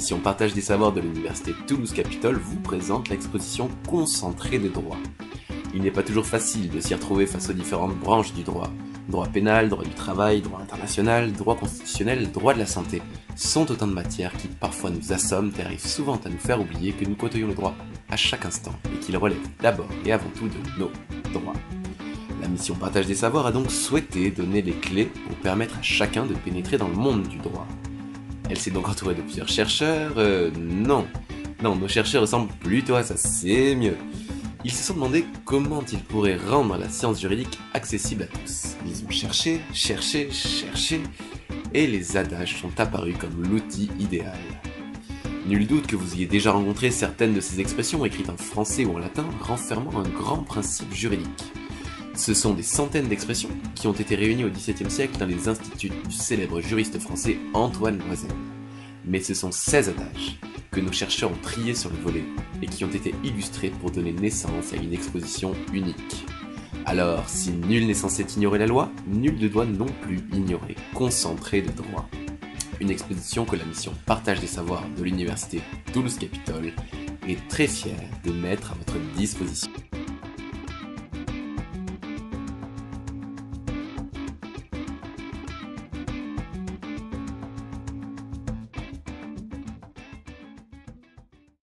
mission Partage des savoirs de l'Université Toulouse-Capitole vous présente l'exposition Concentré des droits. Il n'est pas toujours facile de s'y retrouver face aux différentes branches du droit. Droit pénal, droit du travail, droit international, droit constitutionnel, droit de la santé sont autant de matières qui parfois nous assomment et arrivent souvent à nous faire oublier que nous côtoyons le droit à chaque instant et qu'il relève d'abord et avant tout de nos droits. La mission Partage des savoirs a donc souhaité donner les clés pour permettre à chacun de pénétrer dans le monde du droit. Elle s'est donc entourée de plusieurs chercheurs. Non, nos chercheurs ressemblent plutôt à ça, c'est mieux. Ils se sont demandé comment ils pourraient rendre la science juridique accessible à tous. Ils ont cherché, et les adages sont apparus comme l'outil idéal. Nul doute que vous ayez déjà rencontré certaines de ces expressions écrites en français ou en latin renfermant un grand principe juridique. Ce sont des centaines d'expressions qui ont été réunies au XVIIe siècle dans les instituts du célèbre juriste français Antoine Loisel. Mais ce sont 16 adages que nos chercheurs ont triés sur le volet et qui ont été illustrés pour donner naissance à une exposition unique. Alors, si nul n'est censé ignorer la loi, nul ne doit non plus ignorer Concentré de droit. Une exposition que la mission Partage des savoirs de l'Université Toulouse-Capitole est très fière de mettre à votre disposition.